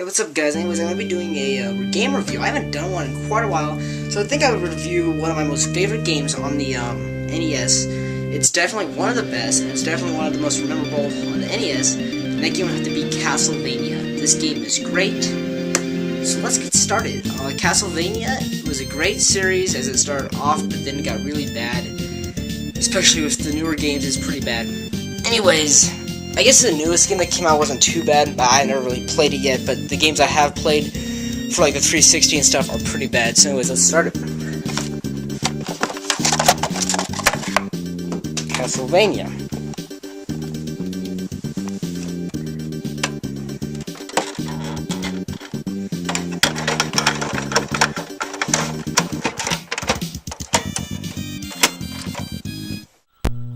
Hey, what's up, guys? Anyways, I'm going to be doing a game review. I haven't done one in quite a while, so I think I would review one of my most favorite games on the NES. It's definitely one of the best, and it's definitely one of the most memorable on the NES, and that game would have to be Castlevania. This game is great, so let's get started. Castlevania was a great series as it started off, but then it got really bad, especially with the newer games. It's pretty bad. Anyways, I guess the newest game that came out wasn't too bad. I never really played it yet, but the games I have played for like the 360 and stuff are pretty bad. So anyways, let's start it. Castlevania.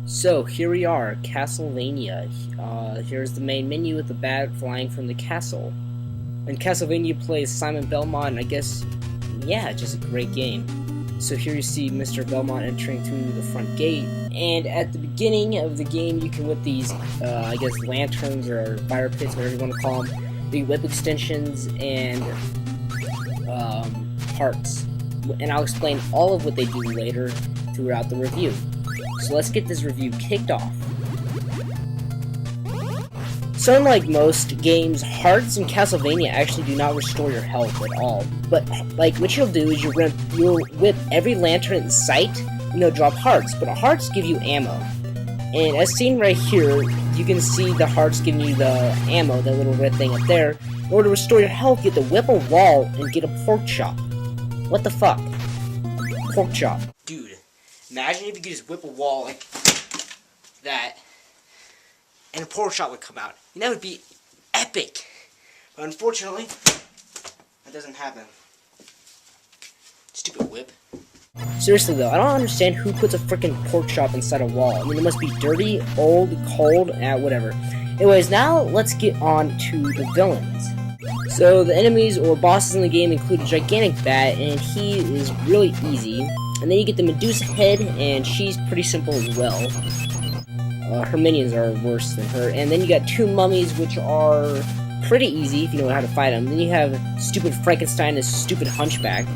So here we are, Castlevania. Here's the main menu with the bat flying from the castle. And Castlevania plays Simon Belmont, and I guess, yeah, just a great game. So here you see Mr. Belmont entering through the front gate, and at the beginning of the game you can whip these, I guess, lanterns or fire pits, whatever you want to call them, the whip extensions, and hearts. And I'll explain all of what they do later throughout the review. So let's get this review kicked off. So unlike most games, hearts in Castlevania actually do not restore your health at all. But like what you'll do is you'll whip every lantern in sight and they'll drop hearts. But hearts give you ammo. And as seen right here, you can see the hearts giving you the ammo, that little red thing up there. In order to restore your health, you have to whip a wall and get a pork chop. What the fuck? Pork chop. Dude. Imagine if you could just whip a wall like that, and a pork chop would come out. And that would be epic. But unfortunately, that doesn't happen. Stupid whip. Seriously though, I don't understand who puts a freaking pork chop inside a wall. I mean, it must be dirty, old, cold, whatever. Anyways, now let's get on to the villains. So the enemies or bosses in the game include a gigantic bat, and he is really easy. And then you get the Medusa head, and she's pretty simple as well. Her minions are worse than her. And then you got two mummies, which are pretty easy if you know how to fight them. Then you have stupid Frankenstein and stupid Hunchback.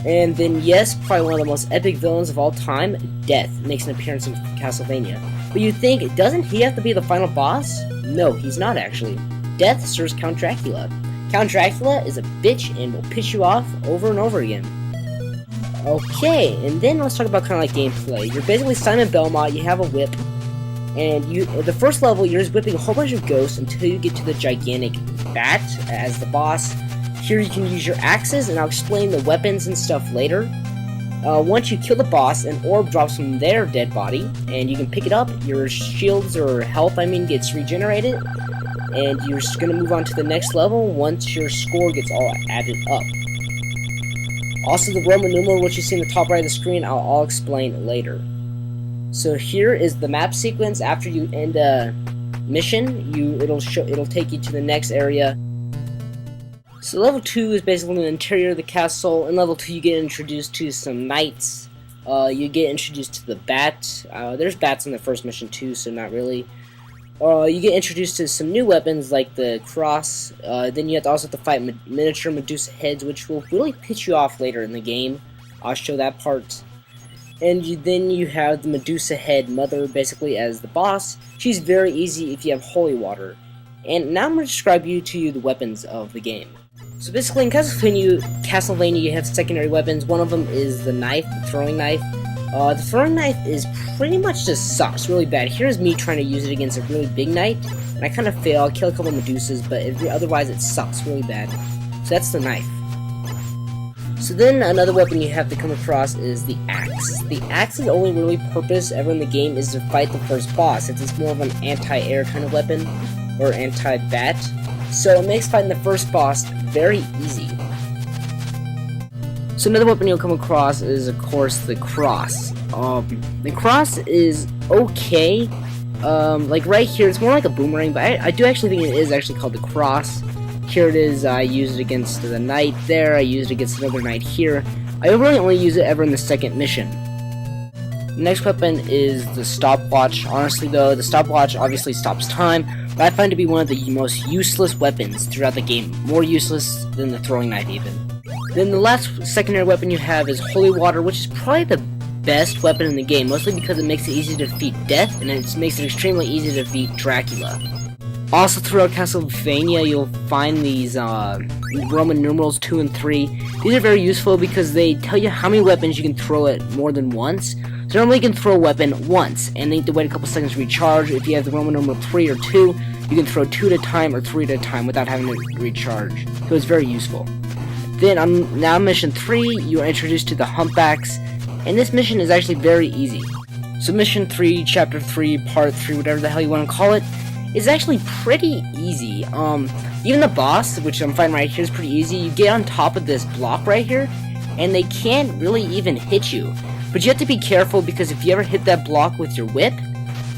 And then, yes, probably one of the most epic villains of all time, Death, makes an appearance in Castlevania. But you think, doesn't he have to be the final boss? No, he's not actually. Death serves Count Dracula. Count Dracula is a bitch and will piss you off over and over again. Okay, and then let's talk about kind of like gameplay. You're basically Simon Belmont, you have a whip, and the first level you're just whipping a whole bunch of ghosts until you get to the gigantic bat as the boss. Here you can use your axes, and I'll explain the weapons and stuff later. Once you kill the boss, an orb drops from their dead body, and you can pick it up. Your shields or health, gets regenerated, and you're just going to move on to the next level once your score gets all added up. Also, the Roman numeral, which you see in the top right of the screen, I'll explain later. So here is the map sequence. After you end a mission, it'll take you to the next area. So level 2 is basically the interior of the castle. In level 2, you get introduced to some knights. You get introduced to the bat. There's bats in the first mission too, so not really. You get introduced to some new weapons like the cross. Then you also have to fight miniature Medusa heads, which will really piss you off later in the game. I'll show that part. And then you have the Medusa head mother basically as the boss. She's very easy if you have holy water. And now I'm going to describe to you the weapons of the game. So basically in Castlevania you have secondary weapons. One of them is the knife, the throwing knife. The throwing knife is pretty much just sucks really bad. Here's me trying to use it against a really big knight, and I kind of fail. I kill a couple of Medusas, but otherwise it sucks really bad. So that's the knife. So then another weapon you have to come across is the axe. The axe's only really purpose ever in the game is to fight the first boss, since it's more of an anti-air kind of weapon, or anti-bat. So it makes fighting the first boss very easy. So another weapon you'll come across is, of course, the cross. The cross is okay. Like right here, it's more like a boomerang, but I do actually think it is actually called the cross. Here it is. I used it against the knight there. I used it against another knight here. I really only use it ever in the second mission. The next weapon is the stopwatch. Honestly though, the stopwatch obviously stops time, that I find to be one of the most useless weapons throughout the game, more useless than the throwing knife even. Then the last secondary weapon you have is Holy Water, which is probably the best weapon in the game, mostly because it makes it easy to defeat Death, and it makes it extremely easy to defeat Dracula. Also throughout Castlevania, you'll find these Roman numerals 2 and 3. These are very useful because they tell you how many weapons you can throw at more than once. So normally you can throw a weapon once, and then you have to wait a couple seconds to recharge. If you have the Roman numeral 3 or 2, you can throw 2 at a time or 3 at a time without having to recharge. So it's very useful. Then on now mission 3, you are introduced to the Humpbacks, and this mission is actually very easy. So mission 3, chapter 3, part 3, whatever the hell you want to call it, is actually pretty easy. Even the boss, which I'm fighting right here, is pretty easy. You get on top of this block right here, and they can't really even hit you. But you have to be careful, because if you ever hit that block with your whip,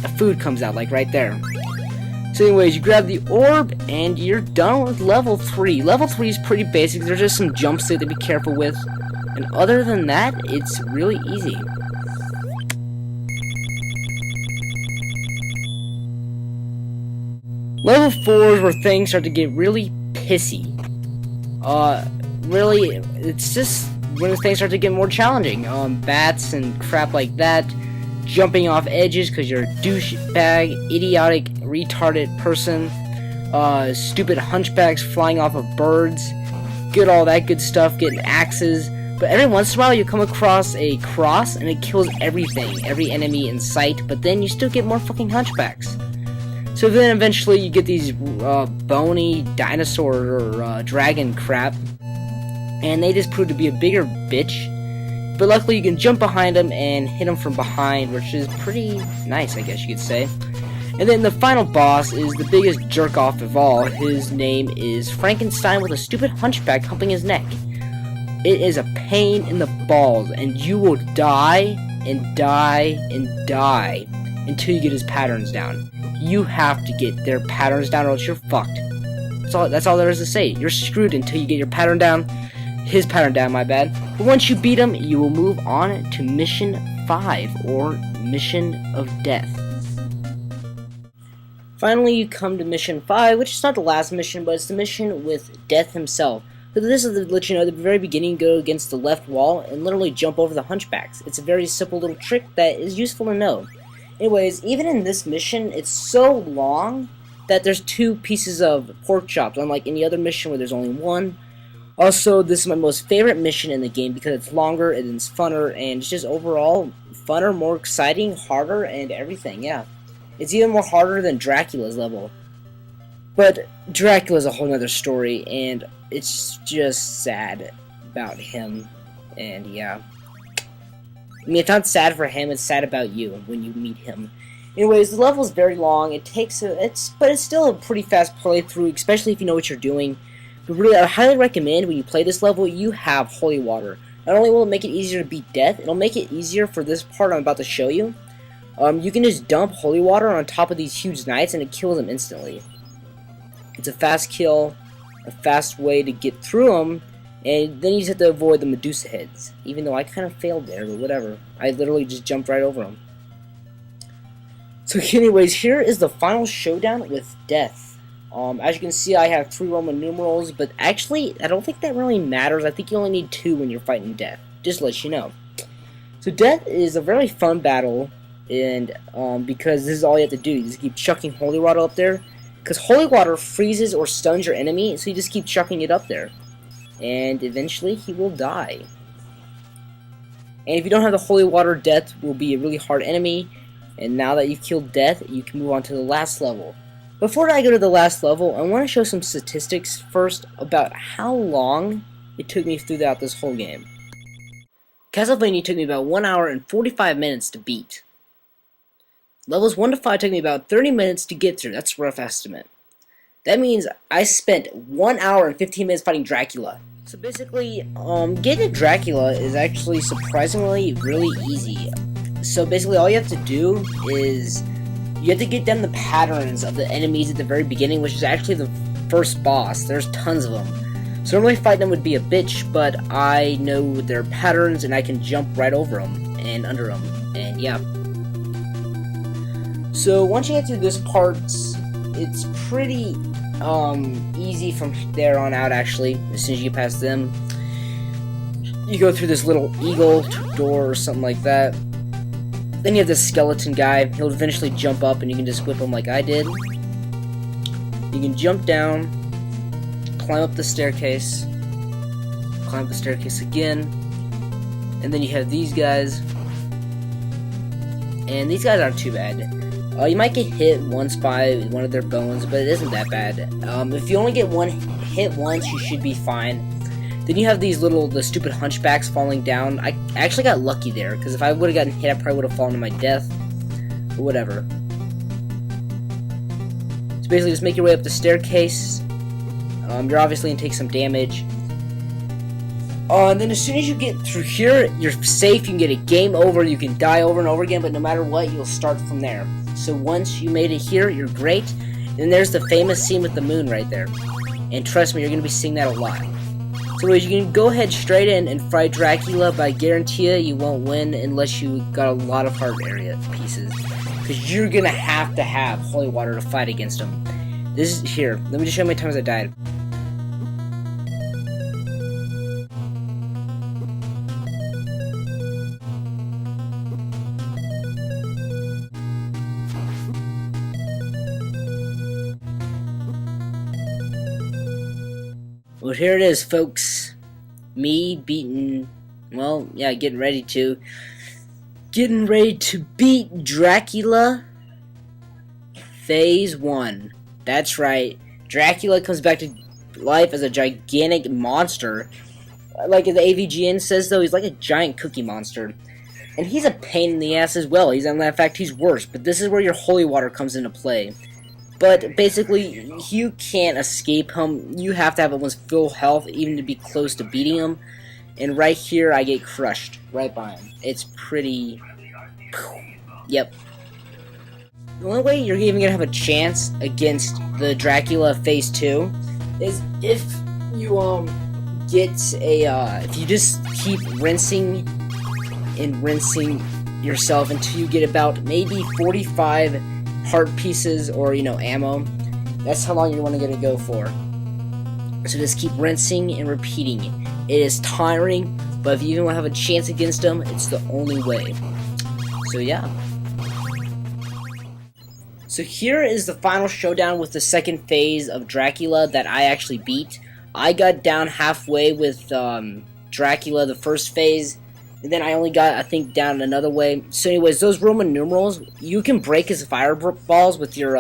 a food comes out, like right there. So anyways, you grab the orb, and you're done with level 3. Level 3 is pretty basic. There's just some jumps that to be careful with. And other than that, it's really easy. Level 4 is where things start to get really pissy. Really, it's just when things start to get more challenging. Bats and crap like that. Jumping off edges because you're a douchebag, idiotic, retarded person. Stupid hunchbacks flying off of birds. Get all that good stuff, getting axes. But every once in a while you come across a cross and it kills everything, every enemy in sight, but then you still get more fucking hunchbacks. So then eventually you get these bony dinosaur or dragon crap, and they just prove to be a bigger bitch. But luckily you can jump behind them and hit them from behind, which is pretty nice, I guess you could say. And then the final boss is the biggest jerk-off of all. His name is Frankenstein with a stupid hunchback humping his neck. It is a pain in the balls, and you will die and die and die until you get his patterns down. You have to get their patterns down or else you're fucked. That's all there is to say. You're screwed until you get your pattern down. His pattern down, my bad. But once you beat him, you will move on to Mission 5, or Mission of Death. Finally, you come to Mission 5, which is not the last mission, but it's the mission with Death himself. So this is to let you know, at the very beginning, you go against the left wall and literally jump over the hunchbacks. It's a very simple little trick that is useful to know. Anyways, even in this mission, it's so long that there's 2 pieces of pork chops, unlike any other mission where there's only 1. Also, this is my most favorite mission in the game because it's longer and it's funner, and it's just overall funner, more exciting, harder, and everything, yeah. It's even more harder than Dracula's level. But Dracula's a whole nother story, and it's just sad about him, and yeah. I mean, it's not sad for him, it's sad about you when you meet him. Anyways, the level is very long. But it's still a pretty fast playthrough, especially if you know what you're doing. But really, I highly recommend when you play this level, you have Holy Water. Not only will it make it easier to beat Death, it'll make it easier for this part I'm about to show you. You can just dump Holy Water on top of these huge knights, and it kills them instantly. It's a fast kill, a fast way to get through them, and then you just have to avoid the Medusa heads. Even though I kind of failed there, but whatever. I literally just jumped right over them. So anyways, here is the final showdown with Death. As you can see, I have 3 Roman numerals, but actually, I don't think that really matters. I think you only need 2 when you're fighting Death, just to let you know. So Death is a very fun battle, and because this is all you have to do. You just keep chucking Holy Water up there, because Holy Water freezes or stuns your enemy, so you just keep chucking it up there. And eventually, he will die. And if you don't have the Holy Water, Death will be a really hard enemy, and now that you've killed Death, you can move on to the last level. Before I go to the last level, I want to show some statistics first about how long it took me throughout this whole game. Castlevania took me about 1 hour and 45 minutes to beat. Levels 1 to 5 took me about 30 minutes to get through. That's a rough estimate. That means I spent 1 hour and 15 minutes fighting Dracula. So basically, getting to Dracula is actually surprisingly really easy. So basically all you have to do is you have to get them the patterns of the enemies at the very beginning, which is actually the first boss. There's tons of them. So normally fighting them would be a bitch, but I know their patterns and I can jump right over them and under them, and yeah. So once you get through this part, it's pretty easy from there on out. Actually, as soon as you get past them, you go through this little eagle door or something like that. Then you have this skeleton guy. He'll eventually jump up and you can just whip him like I did. You can jump down, climb up the staircase, climb up the staircase again, and then you have these guys. And these guys aren't too bad. You might get hit once by one of their bones, but it isn't that bad. If you only get one hit once, you should be fine. Then you have these the stupid hunchbacks falling down. I actually got lucky there, because if I would have gotten hit, I probably would have fallen to my death. But whatever. So basically, just make your way up the staircase. You're obviously going to take some damage. And then as soon as you get through here, you're safe. You can get a game over. You can die over and over again, but no matter what, you'll start from there. So once you made it here, you're great. And there's the famous scene with the moon right there. And trust me, you're going to be seeing that a lot. So anyways, you can go ahead straight in and fight Dracula, but I guarantee you won't win unless you got a lot of heart area pieces. Because you're going to have holy water to fight against him. This is here. Let me just show you how many times I died. Well, here it is, folks. Me beating, well, yeah, getting ready to beat Dracula Phase 1. That's right. Dracula comes back to life as a gigantic monster. Like the AVGN says, though, he's like a giant cookie monster. And he's a pain in the ass as well. In fact, he's worse. But this is where your holy water comes into play. But basically, you can't escape him. You have to have almost full health even to be close to beating him. And right here, I get crushed right by him. It's pretty... Yep. The only way you're even going to have a chance against the Dracula Phase 2 is if you if you just keep rinsing and rinsing yourself until you get about maybe 45 heart pieces or, ammo. That's how long you're going to go for. So just keep rinsing and repeating. It is tiring, but if you even want to have a chance against them, it's the only way. So yeah. So here is the final showdown with the second phase of Dracula that I actually beat. I got down halfway with Dracula, the first phase, and then I only got, I think, down another way. So anyways, those Roman numerals, you can break his fireballs with your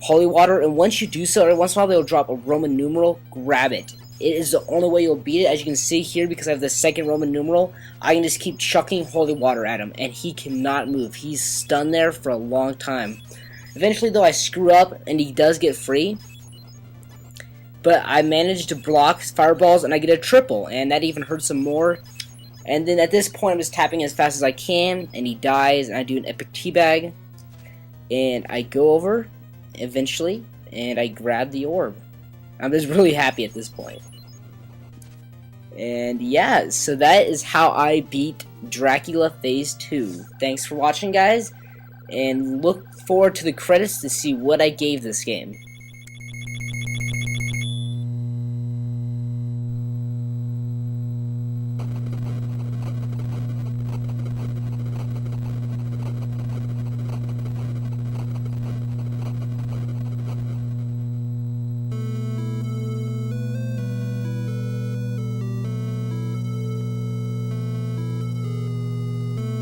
holy water, and once you do so, every once in a while they'll drop a Roman numeral, grab it. It is the only way you'll beat it. As you can see here, because I have the second Roman numeral, I can just keep chucking holy water at him, and he cannot move. He's stunned there for a long time. Eventually, though, I screw up, and he does get free. But I managed to block his fireballs, and I get a triple, and that even hurts him more. And then at this point, I'm just tapping as fast as I can, and he dies, and I do an epic teabag. And I go over, eventually, and I grab the orb. I'm just really happy at this point. And yeah, so that is how I beat Dracula Phase 2. Thanks for watching, guys, and look forward to the credits to see what I gave this game.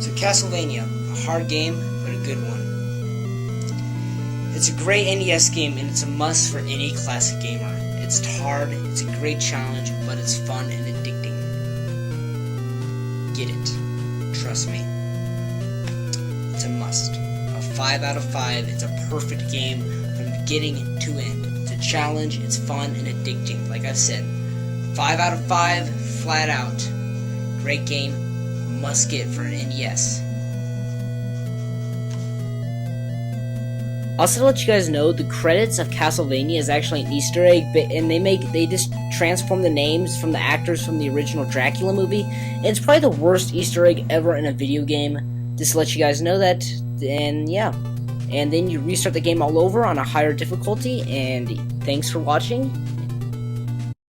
So Castlevania, a hard game, but a good one. It's a great NES game, and it's a must for any classic gamer. It's hard, it's a great challenge, but it's fun and addicting. Get it. Trust me. It's a must. A 5 out of 5, it's a perfect game from beginning to end. It's a challenge, it's fun and addicting, like I've said. 5 out of 5, flat out. Great game. Must get for an NES. Also, to let you guys know, the credits of Castlevania is actually an Easter egg, and they just transform the names from the actors from the original Dracula movie. And it's probably the worst Easter egg ever in a video game. Just to let you guys know that, and yeah. and then you restart the game all over on a higher difficulty, and thanks for watching.